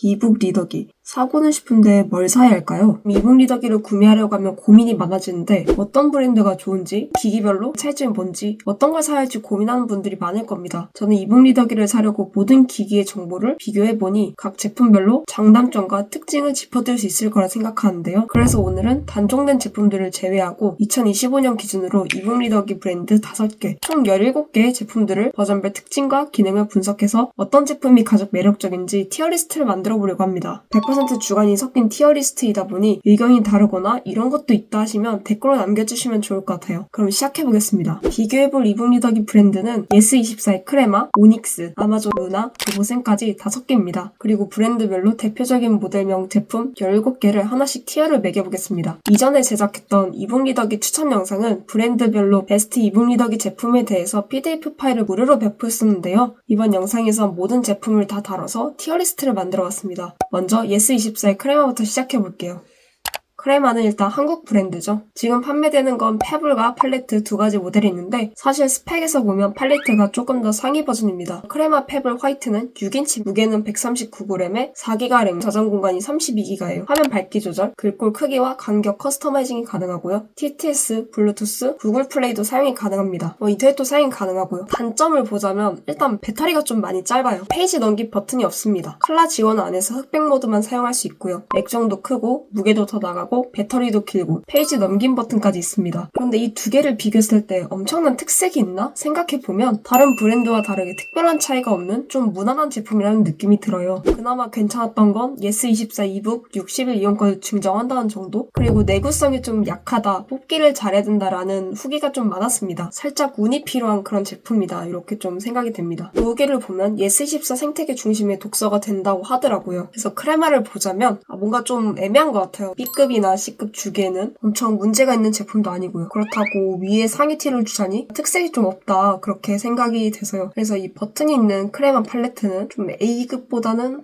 이북 리더기. 사고는 싶은데 뭘 사야 할까요? 이북 리더기를 구매하려고 하면 고민이 많아지는데 어떤 브랜드가 좋은지, 기기별로 차이점이 뭔지, 어떤 걸 사야 할지 고민하는 분들이 많을 겁니다. 저는 이북 리더기를 사려고 모든 기기의 정보를 비교해보니 각 제품별로 장단점과 특징을 짚어드릴 수 있을 거라 생각하는데요. 그래서 오늘은 단종된 제품들을 제외하고 2025년 기준으로 이북 리더기 브랜드 5개, 총 17개의 제품들을 버전별 특징과 기능을 분석해서 어떤 제품이 가장 매력적인지 티어리스트를 만들어 보려고 합니다. 100% 주관이 섞인 티어리스트이다 보니 의견이 다르거나 이런 것도 있다 하시면 댓글로 남겨주시면 좋을 것 같아요. 그럼 시작해보겠습니다. 비교해볼 이북 리더기 브랜드는 예스24의 크레마, 오닉스, 아마존 루나, 보센까지 5개입니다. 그리고 브랜드별로 대표적인 모델명 제품 17개를 하나씩 티어를 매겨보겠습니다. 이전에 제작했던 이북 리더기 추천 영상은 브랜드별로 베스트 이북 리더기 제품에 대해서 PDF 파일을 무료로 배포했었는데요. 이번 영상에선 모든 제품을 다 다뤄서 티어리스트를 만들어봤습니다. 먼저 예스24의 크레마부터 시작해볼게요. 크레마는 일단 한국 브랜드죠. 지금 판매되는 건 페블과 팔레트 2가지 모델이 있는데 사실 스펙에서 보면 팔레트가 조금 더 상위 버전입니다. 크레마 페블 화이트는 6인치, 무게는 139g에 4기가 램, 저장 공간이 32기가예요. 화면 밝기 조절, 글꼴 크기와 간격 커스터마이징이 가능하고요. TTS, 블루투스, 구글 플레이도 사용이 가능합니다. 인터넷도 사용이 가능하고요. 단점을 보자면 일단 배터리가 좀 많이 짧아요. 페이지 넘기 버튼이 없습니다. 컬러 지원 안에서 흑백 모드만 사용할 수 있고요. 액정도 크고 무게도 더 나가고 배터리도 길고 페이지 넘김 버튼까지 있습니다. 그런데 이 두 개를 비교했을 때 엄청난 특색이 있나? 생각해보면 다른 브랜드와 다르게 특별한 차이가 없는 좀 무난한 제품이라는 느낌이 들어요. 그나마 괜찮았던 건 예스24 이북 60일 이용권을 증정한다는 정도? 그리고 내구성이 좀 약하다, 뽑기를 잘해야 된다라는 후기가 좀 많았습니다. 살짝 운이 필요한 그런 제품이다 이렇게 좀 생각이 됩니다. 후기를 보면 예스24 생태계 중심의 독서가 된다고 하더라고요. 그래서 크레마를 보자면 뭔가 좀 애매한 것 같아요. B급이나 C급 주기에는 엄청 문제가 있는 제품도 아니고요. 그렇다고 위에 상위 티를 주자니 특색이 좀 없다 그렇게 생각이 돼서요. 그래서 이 버튼이 있는 크레마 팔레트는 좀 A급보다는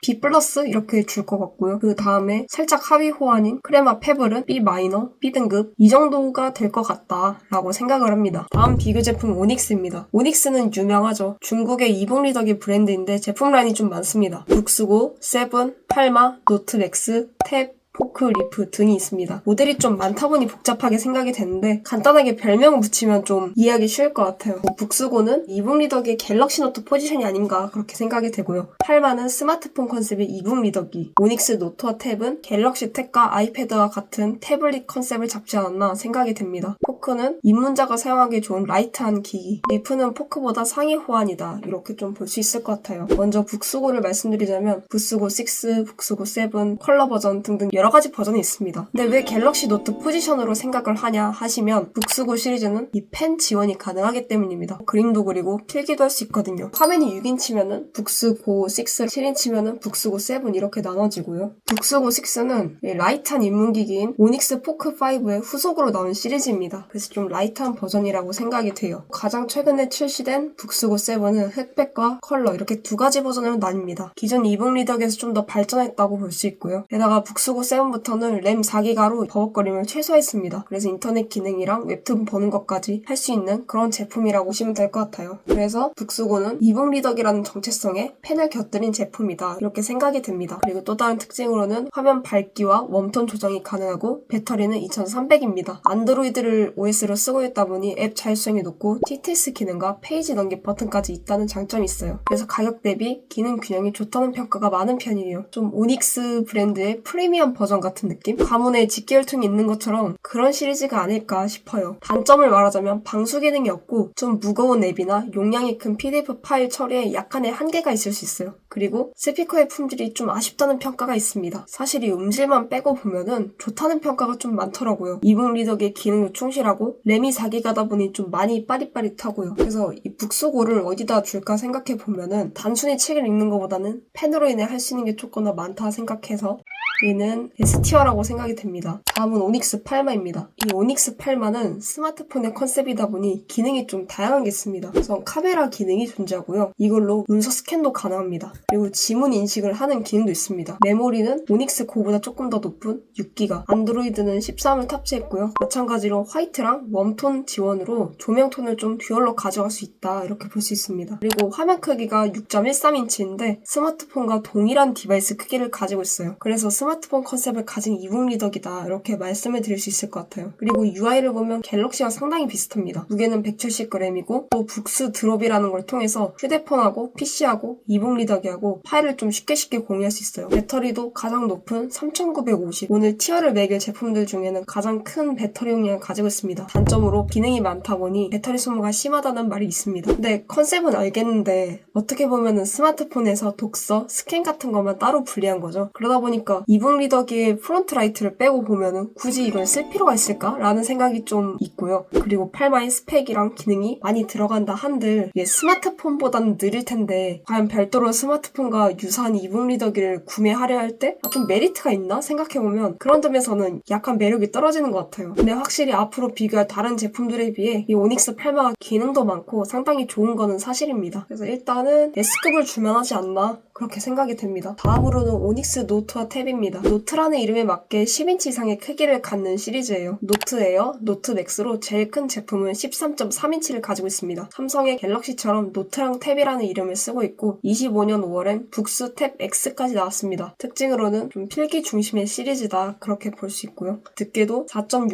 B 플러스 이렇게 줄 것 같고요. 그 다음에 살짝 하위 호환인 크레마 페블은 B 마이너, B 등급 이 정도가 될 것 같다라고 생각을 합니다. 다음 비교 제품 오닉스입니다. 오닉스는 유명하죠. 중국의 이북 리더기 브랜드인데 제품 라인이 좀 많습니다. 북스고, 세븐, 팔마, 노트 맥스, 탭, 포크, 리프 등이 있습니다. 모델이 좀 많다 보니 복잡하게 생각이 되는데 간단하게 별명을 붙이면 좀 이해하기 쉬울 것 같아요. 북스고는 이북 리더기의 갤럭시 노트 포지션이 아닌가 그렇게 생각이 되고요. 팔마는 스마트폰 컨셉의 이북 리더기, 오닉스 노트와 탭은 갤럭시 탭과 아이패드와 같은 태블릿 컨셉을 잡지 않았나 생각이 됩니다. 포크는 입문자가 사용하기 좋은 라이트한 기기, 리프는 포크보다 상위 호환이다 이렇게 좀 볼 수 있을 것 같아요. 먼저 북스고를 말씀드리자면 북스고 6, 북스고 7, 컬러 버전 등등 여러 가지 버전이 있습니다. 근데 왜 갤럭시 노트 포지션으로 생각을 하냐 하시면 북스고 시리즈는 이 펜 지원이 가능하기 때문입니다. 그림도 그리고 필기도 할 수 있거든요. 화면이 6인치면은 북스고 6, 7인치면은 북스고 7 이렇게 나눠지고요. 북스고 6는 라이트한 입문기기인 오닉스 포크 5의 후속으로 나온 시리즈입니다. 그래서 좀 라이트한 버전이라고 생각이 돼요. 가장 최근에 출시된 북스고 7은 흑백과 컬러 이렇게 2가지 버전으로 나뉩니다. 기존 이북 리더기에서 좀 더 발전했다고 볼 수 있고요. 게다가 북스고 7부터는 램 4기가로 버벅거림을 최소화했습니다. 그래서 인터넷 기능이랑 웹툰 보는 것까지 할 수 있는 그런 제품이라고 보시면 될 것 같아요. 그래서 북스고는 이북 리더기라는 정체성에 펜을 곁들인 제품이다 이렇게 생각이 됩니다. 그리고 또 다른 특징으로는 화면 밝기와 웜톤 조정이 가능하고 배터리는 2300입니다. 안드로이드를 OS로 쓰고 있다 보니 앱 자율성이 높고 TTS 기능과 페이지 넘기 버튼까지 있다는 장점이 있어요. 그래서 가격 대비 기능 균형이 좋다는 평가가 많은 편이에요. 좀 오닉스 브랜드의 프리미엄 버전 같은 느낌? 가문에 직계혈통이 있는 것처럼 그런 시리즈가 아닐까 싶어요. 단점을 말하자면 방수 기능이 없고 좀 무거운 앱이나 용량이 큰 PDF 파일 처리에 약간의 한계가 있을 수 있어요. 그리고 스피커의 품질이 좀 아쉽다는 평가가 있습니다. 사실 이 음질만 빼고 보면은 좋다는 평가가 좀 많더라고요. 이북 리더기의 기능도 충실하고 램이 4기가다 보니 좀 많이 빠릿빠릿하고요. 그래서 이 북스고를 어디다 줄까 생각해 보면은 단순히 책을 읽는 것보다는 펜으로 인해 할 수 있는 게 조금 더 많다 생각해서 얘는 S티어라고 생각이 됩니다. 다음은 오닉스 팔마입니다. 이 오닉스 팔마는 스마트폰의 컨셉이다 보니 기능이 좀 다양한 게 있습니다. 우선 카메라 기능이 존재하고요. 이걸로 문서 스캔도 가능합니다. 그리고 지문 인식을 하는 기능도 있습니다. 메모리는 오닉스 고보다 조금 더 높은 6기가, 안드로이드는 13을 탑재했고요. 마찬가지로 화이트랑 웜톤 지원으로 조명톤을 좀 듀얼로 가져갈 수 있다, 이렇게 볼 수 있습니다. 그리고 화면 크기가 6.13인치인데 스마트폰과 동일한 디바이스 크기를 가지고 있어요. 그래서 스마트폰 컨셉을 가진 이북 리더기다, 이렇게 말씀을 드릴 수 있을 것 같아요. 그리고 UI를 보면 갤럭시와 상당히 비슷합니다. 무게는 170g이고 또 북스 드롭이라는 걸 통해서 휴대폰하고 PC하고 이북 리더기하고 파일을 좀 쉽게 공유할 수 있어요. 배터리도 가장 높은 3950, 오늘 티어를 매길 제품들 중에는 가장 큰 배터리 용량을 가지고 있습니다. 단점으로 기능이 많다 보니 배터리 소모가 심하다는 말이 있습니다. 근데 컨셉은 알겠는데 어떻게 보면은 스마트폰에서 독서, 스캔 같은 것만 따로 분리한 거죠. 그러다 보니까 이북 리더기의 프론트 라이트를 빼고 보면은 굳이 이걸 쓸 필요가 있을까? 라는 생각이 좀 있고요. 그리고 팔마의 스펙이랑 기능이 많이 들어간다 한들 이게 스마트폰보다는 느릴 텐데 과연 별도로 스마트폰과 유사한 이북 리더기를 구매하려 할 때 좀 메리트가 있나 생각해보면 그런 점에서는 약간 매력이 떨어지는 것 같아요. 근데 확실히 앞으로 비교할 다른 제품들에 비해 이 오닉스 팔마가 기능도 많고 상당히 좋은 거는 사실입니다. 그래서 일단은 S급을 줄만하지 않나 그렇게 생각이 됩니다. 다음으로는 오닉스 노트와 탭입니다. 노트라는 이름에 맞게 10인치 이상의 크기를 갖는 시리즈예요. 노트 에어, 노트 맥스로 제일 큰 제품은 13.3인치를 가지고 있습니다. 삼성의 갤럭시처럼 노트랑 탭이라는 이름을 쓰고 있고 25년 5월엔 북스 탭 X까지 나왔습니다. 특징으로는 좀 필기 중심의 시리즈다, 그렇게 볼 수 있고요. 두께도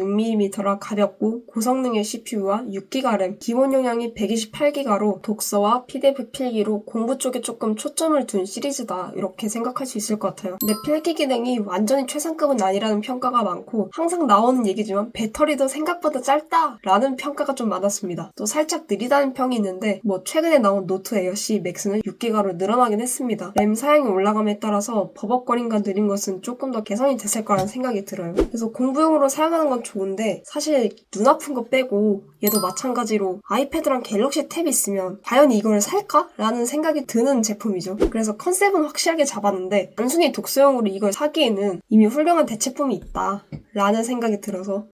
4.6mm라 가볍고 고성능의 CPU와 6기가 램, 기본 용량이 128기가로 독서와 PDF 필기로 공부 쪽에 조금 초점을 둔 시리즈다, 이렇게 생각할 수 있을 것 같아요. 근데 필기 기능이 완전히 최상급은 아니라는 평가가 많고 항상 나오는 얘기지만 배터리도 생각보다 짧다라는 평가가 좀 많았습니다. 또 살짝 느리다는 평이 있는데 최근에 나온 노트 에어 C 맥스는 6기가로 늘어나긴 했습니다. 램 사양이 올라감에 따라서 버벅거림과 느린 것은 조금 더 개선이 됐을 거라는 생각이 들어요. 그래서 공부용으로 사용하는 건 좋은데 사실 눈 아픈 거 빼고 얘도 마찬가지로 아이패드랑 갤럭시 탭이 있으면 과연 이걸 살까? 라는 생각이 드는 제품이죠. 그래서 컨셉은 확실하게 잡았는데 단순히 독서용으로 이걸 사기에는 이미 훌륭한 대체품이 있다 라는 생각이 들어서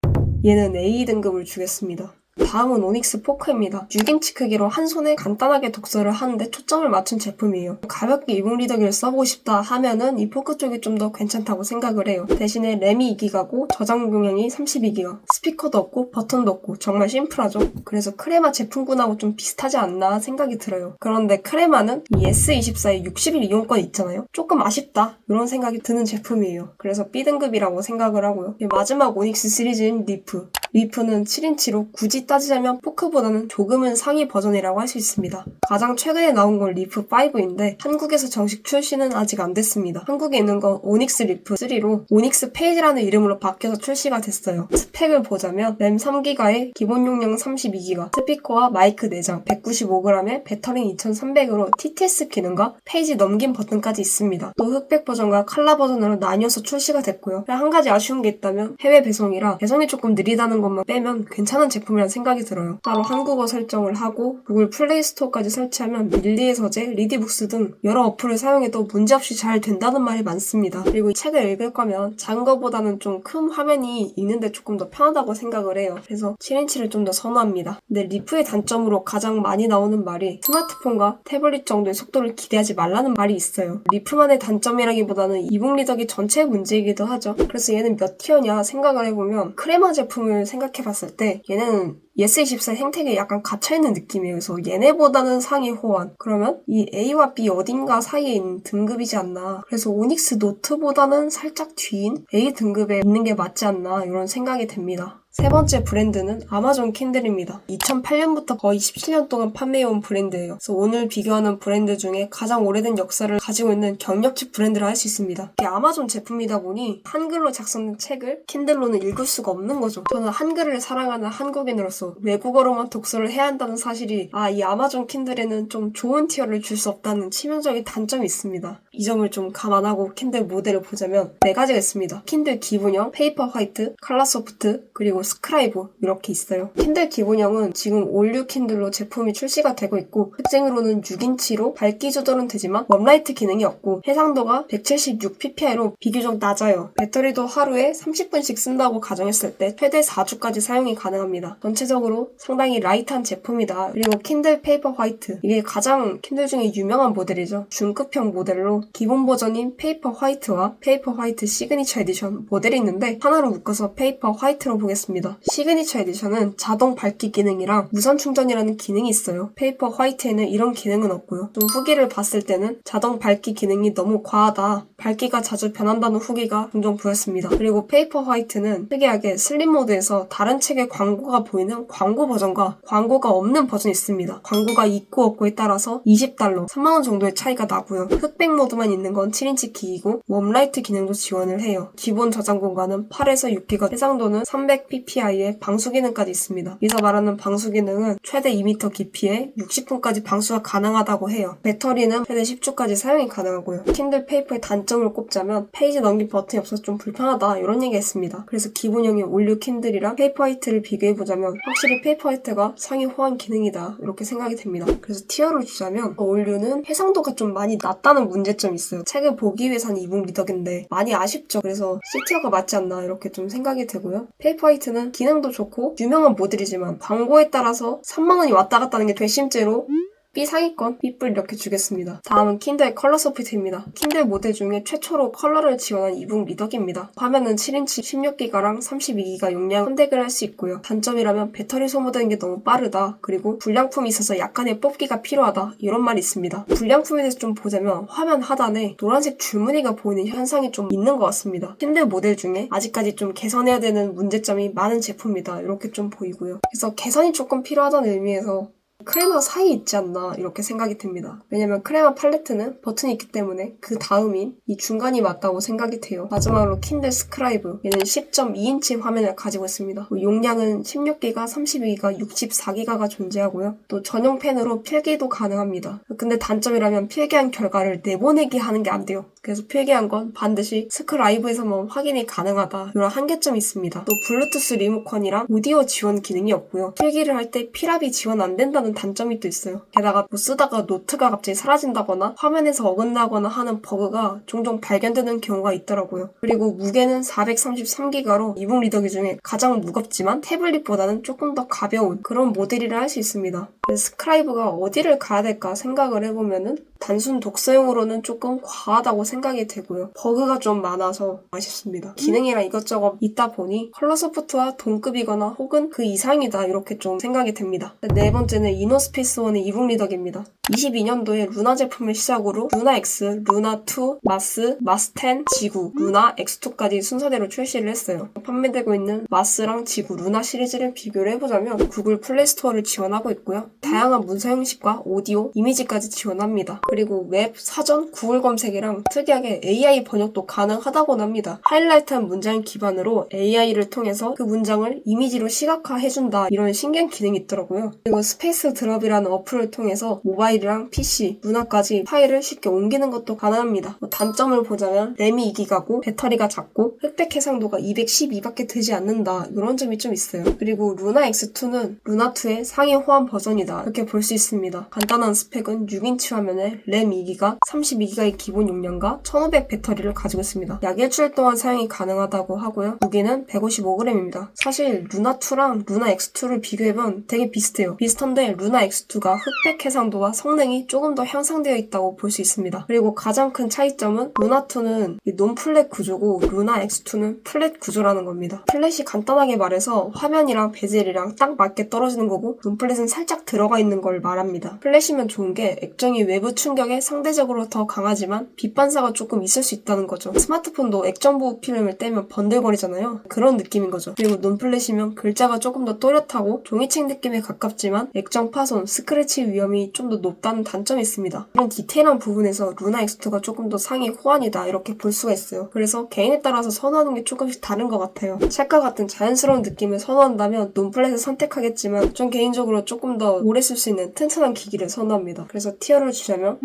얘는 A 등급을 주겠습니다. 다음은 오닉스 포크입니다. 6인치 크기로 한 손에 간단하게 독서를 하는데 초점을 맞춘 제품이에요. 가볍게 이북 리더기를 써보고 싶다 하면은 이 포크 쪽이 좀 더 괜찮다고 생각을 해요. 대신에 램이 2기가고 저장 용량이 32기가, 스피커도 없고 버튼도 없고 정말 심플하죠. 그래서 크레마 제품군하고 좀 비슷하지 않나 생각이 들어요. 그런데 크레마는 이 S24의 60일 이용권이 있잖아요. 조금 아쉽다 이런 생각이 드는 제품이에요. 그래서 B등급이라고 생각을 하고요. 마지막 오닉스 시리즈인 리프. 리프는 7인치로 굳이 따지자면 포크보다는 조금은 상위 버전이라고 할 수 있습니다. 가장 최근에 나온 건 리프 5인데 한국에서 정식 출시는 아직 안 됐습니다. 한국에 있는 건 오닉스 리프 3로 오닉스 페이지라는 이름으로 바뀌어서 출시가 됐어요. 스펙을 보자면 램 3기가에 기본 용량 32기가, 스피커와 마이크 내장, 195g에 배터리 2300으로 TTS 기능과 페이지 넘김 버튼까지 있습니다. 또 흑백 버전과 컬러 버전으로 나뉘어서 출시가 됐고요. 한 가지 아쉬운 게 있다면 해외 배송이라 배송이 조금 느리다는 것만 빼면 괜찮은 제품이라는 생각이 들어요. 따로 한국어 설정을 하고 구글 플레이 스토어까지 설치하면 밀리의 서재, 리디북스 등 여러 어플을 사용해도 문제없이 잘 된다는 말이 많습니다. 그리고 이 책을 읽을 거면 작은 거보다는 좀 큰 화면이 읽는데 조금 더 편하다고 생각을 해요. 그래서 7인치를 좀 더 선호합니다. 근데 리프의 단점으로 가장 많이 나오는 말이 스마트폰과 태블릿 정도의 속도를 기대하지 말라는 말이 있어요. 리프만의 단점이라기보다는 이북 리더기 전체의 문제이기도 하죠. 그래서 얘는 몇 티어냐 생각을 해보면 크레마 제품을 생각해봤을 때 얘는 S24 생태계에 약간 갇혀있는 느낌이에요. 그래서 얘네보다는 상위 호환. 그러면 이 A와 B 어딘가 사이에 있는 등급이지 않나. 그래서 오닉스 노트보다는 살짝 뒤인 A 등급에 있는 게 맞지 않나 이런 생각이 듭니다. 세 번째 브랜드는 아마존 킨들입니다. 2008년부터 거의 17년 동안 판매해온 브랜드예요. 그래서 오늘 비교하는 브랜드 중에 가장 오래된 역사를 가지고 있는 경력직 브랜드라 할 수 있습니다. 이게 아마존 제품이다 보니 한글로 작성된 책을 킨들로는 읽을 수가 없는 거죠. 저는 한글을 사랑하는 한국인으로서 킨들로서 외국어로만 독서를 해야 한다는 사실이 이 아마존 킨들에는 좀 좋은 티어를 줄 수 없다는 치명적인 단점이 있습니다. 이 점을 좀 감안하고 킨들 모델을 보자면 4가지가 있습니다. 킨들 기본형, 페이퍼 화이트, 칼라 소프트, 그리고 스크라이브 이렇게 있어요. 킨들 기본형은 지금 올류 킨들로 제품이 출시가 되고 있고 특징으로는 6인치로 밝기 조절은 되지만 웜라이트 기능이 없고 해상도가 176ppi로 비교적 낮아요. 배터리도 하루에 30분씩 쓴다고 가정했을 때 최대 4주까지 사용이 가능합니다. 전체적으로 상당히 라이트한 제품이다. 그리고 킨들 페이퍼 화이트, 이게 가장 킨들 중에 유명한 모델이죠. 중급형 모델로 기본 버전인 페이퍼 화이트와 페이퍼 화이트 시그니처 에디션 모델이 있는데 하나로 묶어서 페이퍼 화이트로 보겠습니다. 시그니처 에디션은 자동 밝기 기능이랑 무선 충전이라는 기능이 있어요. 페이퍼 화이트에는 이런 기능은 없고요. 좀 후기를 봤을 때는 자동 밝기 기능이 너무 과하다, 밝기가 자주 변한다는 후기가 종종 보였습니다. 그리고 페이퍼 화이트는 특이하게 슬림 모드에서 다른 책의 광고가 보이는 광고 버전과 광고가 없는 버전이 있습니다. 광고가 있고 없고에 따라서 $20, 3만원 정도의 차이가 나고요. 흑백 모드만 있는 건 7인치 기기고 웜라이트 기능도 지원을 해요. 기본 저장 공간은 8에서 6기가, 해상도는 300ppi의 방수 기능까지 있습니다. 여기서 말하는 방수 기능은 최대 2m 깊이에 60분까지 방수가 가능하다고 해요. 배터리는 최대 10주까지 사용이 가능하고요. 킨들 페이퍼의 단점을 꼽자면 페이지 넘길 버튼이 없어서 좀 불편하다 이런 얘기 했습니다. 그래서 기본형의 올류 킨들이랑 페이퍼 화이트를 비교해보자면 확실히 페이퍼 화이트가 상위 호환 기능이다 이렇게 생각이 됩니다. 그래서 티어를 주자면 올류는 해상도가 좀 많이 낮다는 문제점이 있어요. 책을 보기 위해서 한 이북 리더기인데 많이 아쉽죠. 그래서 C티어가 맞지 않나 이렇게 좀 생각이 되고요. 페이퍼 화이트는 기능도 좋고 유명한 모델이지만 광고에 따라서 3만원이 왔다 갔다 하는 게 괘씸죄로 B 상위권, B뿔 이렇게 주겠습니다. 다음은 킨들 컬러 소프트입니다. 킨들 모델 중에 최초로 컬러를 지원한 이북 리더기입니다. 화면은 7인치 16기가랑 32기가 용량 선택을 할 수 있고요. 단점이라면 배터리 소모되는 게 너무 빠르다. 그리고 불량품이 있어서 약간의 뽑기가 필요하다. 이런 말이 있습니다. 불량품에 대해서 좀 보자면 화면 하단에 노란색 줄무늬가 보이는 현상이 좀 있는 것 같습니다. 킨들 모델 중에 아직까지 좀 개선해야 되는 문제점이 많은 제품이다. 이렇게 좀 보이고요. 그래서 개선이 조금 필요하다는 의미에서 크레마 사이에 있지 않나 이렇게 생각이 듭니다. 왜냐면 크레마 팔레트는 버튼이 있기 때문에 그 다음인 이 중간이 맞다고 생각이 돼요. 마지막으로 킨들 스크라이브, 얘는 10.2인치 화면을 가지고 있습니다. 용량은 16기가, 32기가, 64기가가 존재하고요. 또 전용 펜으로 필기도 가능합니다. 근데 단점이라면 필기한 결과를 내보내기 하는 게 안 돼요. 그래서 필기한 건 반드시 스크라이브에서만 확인이 가능하다. 이런 한계점이 있습니다. 또 블루투스 리모컨이랑 오디오 지원 기능이 없고요. 필기를 할 때 피랍이 지원 안 된다는 단점이 또 있어요. 게다가 쓰다가 노트가 갑자기 사라진다거나 화면에서 어긋나거나 하는 버그가 종종 발견되는 경우가 있더라고요. 그리고 무게는 433기가로 이북 리더기 중에 가장 무겁지만 태블릿보다는 조금 더 가벼운 그런 모델이라 할 수 있습니다. 스크라이브가 어디를 가야 될까 생각을 해보면은 단순 독서용으로는 조금 과하다고 생각이 되고요. 버그가 좀 많아서 아쉽습니다. 기능이랑 이것저것 있다 보니 컬러 소프트와 동급이거나 혹은 그 이상이다 이렇게 좀 생각이 됩니다. 네 번째는 이노스페이스1의 이북 리더기입니다. 22년도에 루나 제품을 시작으로 루나 X, 루나 2, 마스, 마스 10, 지구, 루나 X2까지 순서대로 출시를 했어요. 판매되고 있는 마스랑 지구, 루나 시리즈를 비교를 해보자면 구글 플레이 스토어를 지원하고 있고요. 다양한 문서 형식과 오디오, 이미지까지 지원합니다. 그리고 웹, 사전, 구글 검색이랑 특이하게 AI 번역도 가능하다고 합니다. 하이라이트한 문장 기반으로 AI를 통해서 그 문장을 이미지로 시각화해준다 이런 신기한 기능이 있더라고요. 그리고 스페이스 드롭이라는 어플을 통해서 모바일이랑 PC, 루나까지 파일을 쉽게 옮기는 것도 가능합니다. 단점을 보자면 램이 2기가고 배터리가 작고 흑백 해상도가 212밖에 되지 않는다 이런 점이 좀 있어요. 그리고 루나 X2는 루나2의 상위 호환 버전이다 이렇게 볼 수 있습니다. 간단한 스펙은 6인치 화면에 램 2기가, 32기가의 기본 용량과 1500 배터리를 가지고 있습니다. 약 일주일 동안 사용이 가능하다고 하고요. 무게는 155g입니다. 사실 루나2랑 루나 X2를 비교해보면 되게 비슷해요. 비슷한데 루나 X2가 흑백 해상도와 성능이 조금 더 향상되어 있다고 볼 수 있습니다. 그리고 가장 큰 차이점은 루나2는 논플랫 구조고 루나 X2는 플랫 구조라는 겁니다. 플랫이 간단하게 말해서 화면이랑 베젤이랑 딱 맞게 떨어지는 거고 논플랫은 살짝 들어가 있는 걸 말합니다. 플랫이면 좋은 게 액정이 외부 충 충격에 상대적으로 더 강하지만 빛 반사가 조금 있을 수 있다는 거죠. 스마트폰도 액정 보호 필름을 떼면 번들거리잖아요. 그런 느낌인 거죠. 그리고 논플랫이면 글자가 조금 더 또렷하고 종이책 느낌에 가깝지만 액정 파손, 스크래치 위험이 좀 더 높다는 단점이 있습니다. 이런 디테일한 부분에서 루나 X2가 조금 더 상위 호환이다 이렇게 볼 수가 있어요. 그래서 개인에 따라서 선호하는 게 조금씩 다른 것 같아요. 찰과 같은 자연스러운 느낌을 선호한다면 논플랫을 선택하겠지만 전 개인적으로 조금 더 오래 쓸 수 있는 튼튼한 기기를 선호합니다. 그래서 티어를 주자면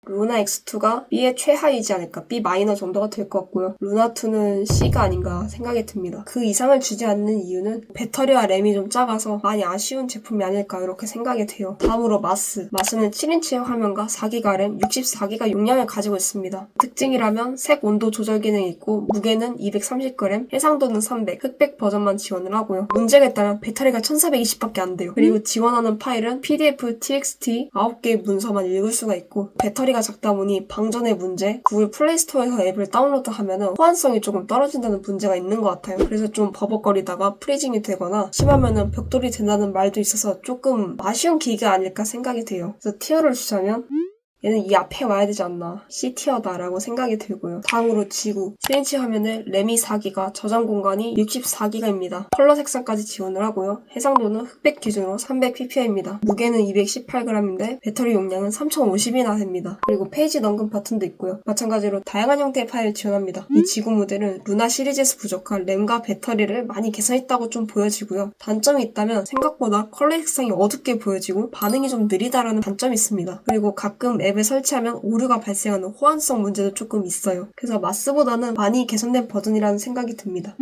루나 X2가 B의 최하이지 않을까, B 마이너 정도가 될 것 같고요. 루나 2는 C가 아닌가 생각이 듭니다. 그 이상을 주지 않는 이유는 배터리와 램이 좀 작아서 많이 아쉬운 제품이 아닐까 이렇게 생각이 돼요. 다음으로 마스. 마스는 7인치의 화면과 4기가 램, 64기가 용량을 가지고 있습니다. 특징이라면 색 온도 조절 기능이 있고 무게는 230g, 해상도는 300, 흑백 버전만 지원을 하고요. 문제가 있다면 배터리가 1420밖에 안 돼요. 그리고 지원하는 파일은 PDF, TXT 9개의 문서만 읽을 수가 있고 배터리가 작다 보니 방전의 문제, 구글 플레이스토어에서 앱을 다운로드하면 호환성이 조금 떨어진다는 문제가 있는 것 같아요. 그래서 좀 버벅거리다가 프리징이 되거나 심하면은 벽돌이 된다는 말도 있어서 조금 아쉬운 기기가 아닐까 생각이 돼요. 그래서 티어를 주자면 얘는 이 앞에 와야 되지 않나, C티어다라고 생각이 들고요. 다음으로 지구. 7인치 화면에 램이 4기가, 저장 공간이 64기가입니다. 컬러 색상까지 지원을 하고요. 해상도는 흑백 기준으로 300ppm입니다. 무게는 218g인데 배터리 용량은 3050이나 됩니다. 그리고 페이지 넘금 버튼도 있고요. 마찬가지로 다양한 형태의 파일을 지원합니다. 이 지구 모델은 루나 시리즈에서 부족한 램과 배터리를 많이 개선했다고 좀 보여지고요. 단점이 있다면 생각보다 컬러 색상이 어둡게 보여지고 반응이 좀 느리다라는 단점이 있습니다. 그리고 가끔 앱에 설치하면 오류가 발생하는 호환성 문제도 조금 있어요. 그래서 마스보다는 많이 개선된 버전이라는 생각이 듭니다.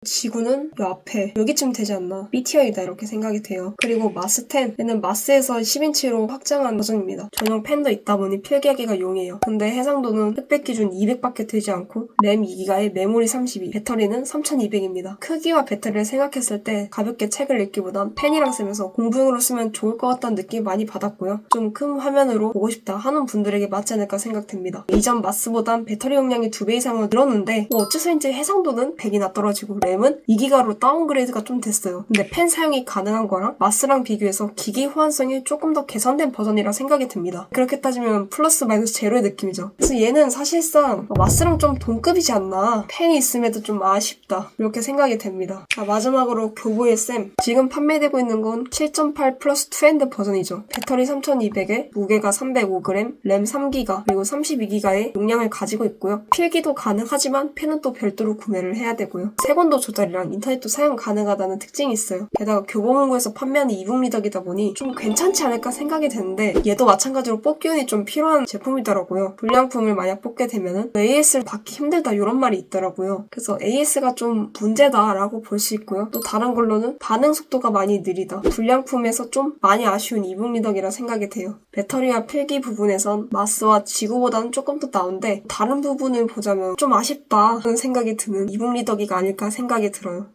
지구는 이 앞에 여기쯤 되지 않나, B티어이다 이렇게 생각이 돼요. 그리고 마스 10, 얘는 마스에서 10인치로 확장한 버전입니다. 전용 펜도 있다 보니 필기하기가 용이해요. 근데 해상도는 흑백 기준 200밖에 되지 않고 램 2기가에 메모리 32, 배터리는 3200입니다. 크기와 배터리를 생각했을 때 가볍게 책을 읽기보단 펜이랑 쓰면서 공부용으로 쓰면 좋을 것 같다는 느낌 많이 받았고요. 좀 큰 화면으로 보고 싶다 하는 분들에게 맞지 않을까 생각됩니다. 이전 마스보단 배터리 용량이 2배 이상은 늘었는데 어째서인지 해상도는 100이나 떨어지고 램은 2기가로 다운그레이드가 좀 됐어요. 근데 펜 사용이 가능한 거랑 마스랑 비교해서 기기 호환성이 조금 더 개선된 버전이라 생각이 듭니다. 그렇게 따지면 플러스 마이너스 제로의 느낌이죠. 그래서 얘는 사실상 마스랑 좀 동급이지 않나, 펜이 있음에도 좀 아쉽다 이렇게 생각이 됩니다. 마지막으로 교보의 쌤. 지금 판매되고 있는 건 7.8 플러스 2핸드 버전이죠. 배터리 3200에 무게가 305g, 램 3기가 그리고 32기가의 용량을 가지고 있고요. 필기도 가능하지만 펜은 또 별도로 구매를 해야 되고요. 색온도 조절이랑 인터넷도 사용 가능하다는 특징이 있어요. 게다가 교보문고에서 판매하는 이북 리더기다 보니 좀 괜찮지 않을까 생각이 되는데 얘도 마찬가지로 뽑기운이 좀 필요한 제품이더라고요. 불량품을 만약 뽑게 되면은 AS를 받기 힘들다 이런 말이 있더라고요. 그래서 AS가 좀 문제다라고 볼 수 있고요. 또 다른 걸로는 반응 속도가 많이 느리다, 불량품에서 좀 많이 아쉬운 이북 리더기라 생각이 돼요. 배터리와 필기 부분에선 마스와 지구보다는 조금 더 나은데 다른 부분을 보자면 좀 아쉽다는 생각이 드는 이북 리더기가 아닐까 생각이 들어요.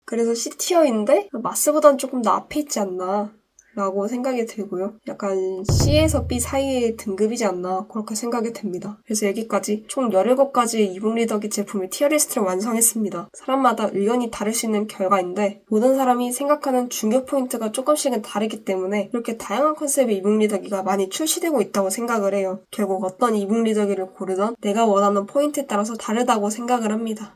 그래서 C티어인데 마스보다는 조금 더 앞에 있지 않나 라고 생각이 들고요. 약간 C에서 B 사이의 등급이지 않나 그렇게 생각이 됩니다. 그래서 여기까지 총 17가지의 이북 리더기 제품의 티어리스트를 완성했습니다. 사람마다 의견이 다를 수 있는 결과인데 모든 사람이 생각하는 중요 포인트가 조금씩은 다르기 때문에 이렇게 다양한 컨셉의 이북 리더기가 많이 출시되고 있다고 생각을 해요. 결국 어떤 이북 리더기를 고르던 내가 원하는 포인트에 따라서 다르다고 생각을 합니다.